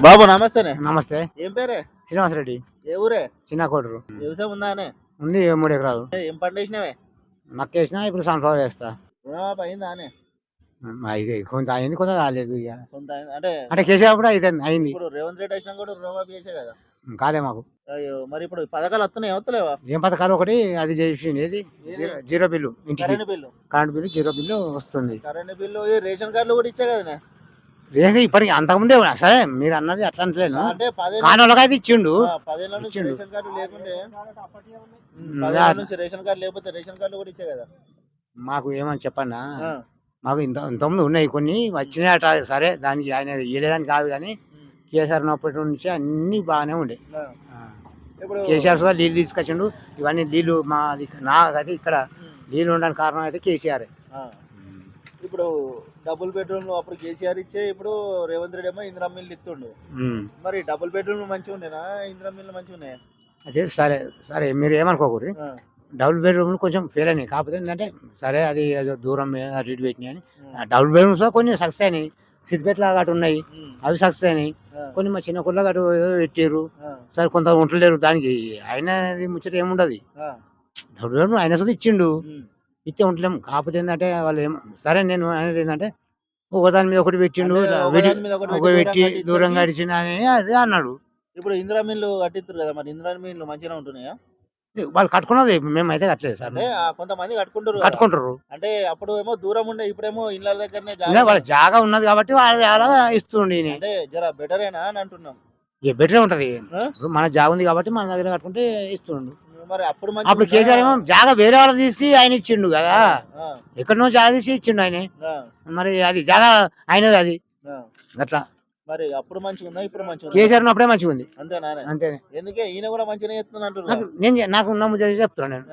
బాబు నమస్తేనే. నమస్తే. ఏం పేరే? శ్రీనివాసరెడ్డి. ఏ ఊరే? చిన్న కోటరు. వ్యవసాయం ఉందానే? ఉంది 3 ఎకరాలు. ఏం పంటేసినవే? మక్కేసినా ఇప్పుడు సన్‌ఫ్లవర్ వేస్తా. రుణమాఫీ అయిందానే? ఇది కొంత అయింది, కొంత కాలేదు ఇక. కొంత అంటే అంటే కేసీఆర్ కూడా అయింది. ఇప్పుడు రేవంత్ రెడ్డి వచ్చినా కూడా రుణమాఫీ చేసే కదా. కాలే మాకు. అయ్యో, మరి ఇప్పుడు పథకాలు వస్తున్నాయి వస్తలేవా? ఏం పథకాలు ఒకటి అది చేసింది, ఏది జీరో బిల్లు, ఇంటికి current bill. Current bill zero bill వస్తుంది. కరెంట్ బిల్లు ఈ రేషన్ కార్డులు కూడా ఇచ్చా కదా. ఇప్పటికి అంతకుముందే సరే మీరు అన్నది అట్లా అంటలేను, అంటే కాని వాళ్ళకైతే ఇచ్చిండు. 10 ఏళ్ళ నుంచి ఇచ్చిండు. రేషన్ కార్డు లేకుంటే 10 అదే. ఏళ్ళ నుంచి రేషన్ కార్డు లేకపోతే రేషన్ కార్డు కూడా ఇచ్చా కదా. మాకు ఏమని చెప్పన్నా, ఆ, మాకు ఇంతకుముందు ఉన్నాయి కొన్ని వచ్చినాయి అట్లా. సరే దానికి ఆయన ఇవ్వలేదని కాదు, కానీ కేసీఆర్ ఉన్నప్పటి నుంచి అన్ని బాగానే ఉండే. ఆ. ఇప్పుడు కేసీఆర్ కూడా నీళ్ళు తీసుకొచ్చిండు. ఇవన్నీ నీళ్ళు నాకైతే ఇక్కడ నీళ్ళు ఉండడానికి కారణం అయితే కేసీఆర్. ఆ, ఇప్పుడు డబుల్ బెడ్రూమ్ అప్పుడు కేసీఆర్ ఇచ్చే, ఇప్పుడు రేవంత్ రెడ్డి ఏమో ఇందిరా మిల్లు ఇస్తుండు. మరి డబుల్ బెడ్రూమ్ మంచిగా ఉండేనా, ఇందిరా మిల్లు మంచిగా ఉన్నాయా? అదే సరే సరే మీరు ఏమనుకోకూరి, డబుల్ బెడ్రూమ్లు కొంచెం ఫెయిల్ అయినాయి. కాకపోతే ఏంటంటే సరే అది ఏదో దూరం అటు ఇటు పెట్టినాయి అని. డబుల్ బెడ్రూమ్స్ కొన్ని సక్సెస్ అయినాయి. సిద్దిపేటలో అటు ఉన్నాయి, అవి సక్సెస్ అయినాయి. కొన్ని మా చిన్న కుళ్ళ అటు ఏదో పెట్టారు. సరే కొంత ఉంటలేరు, దానికి ఆయన ముచ్చట ఏముండదు. డబుల్ బెడ్రూమ్ ఆయన సొంత ఇచ్చిండు, ఇచ్చే ఉంటలేము. కాకపోతే ఏంటంటే వాళ్ళు సరే నేను అనేది ఏంటంటే ఒకదాని మీద ఒకటి పెట్టిండు, ఒకటి పెట్టి దూరంగా అడిచిండు అని అదే అన్నాడు. ఇప్పుడు ఇందిరా మిల్లు కట్టిస్తారు కదా, మరి ఇందిరా మిల్లు మంచిగా ఉంటున్నాయా? వాళ్ళు కట్టుకున్నది, మేమైతే కట్టలేదు సార్. అంటే కొంతమంది కట్టుకుంటారు. అంటే అప్పుడు ఏమో దూరం ఉండే, ఇప్పుడేమో ఇళ్ళ దగ్గరనే వాళ్ళ జాగా ఉన్నది కాబట్టి వాళ్ళ అలా ఇస్తుండే. అంటే జర బెటరేనా అని అంటున్నాం. బెటరే ఉంటది. ఇప్పుడు మన జాగా ఉంది కాబట్టి మన దగ్గర కట్టుకుంటే ఇస్తుండు. మరి అప్పుడు కేసీఆర్ ఏమో జాగా వేరే వాళ్ళు తీసి ఆయన ఇచ్చిండు కదా, ఎక్కడనో జాగా తీసి ఇచ్చిండు ఆయన. మరి అది జాగా అయినది అది అట్లా. మరి అప్పుడు మంచిగా ఉందా, ఇప్పుడు మంచిగా? కేసీఆర్ ఉన్నప్పుడే మంచిగా ఉంది. అంతేనా? అంతేనే. ఎందుకే ఈయన కూడా మంచిగా చెప్తున్నా అంటున్నా. నాకు ఉన్న ముద్ద చెప్తున్నాను నేను.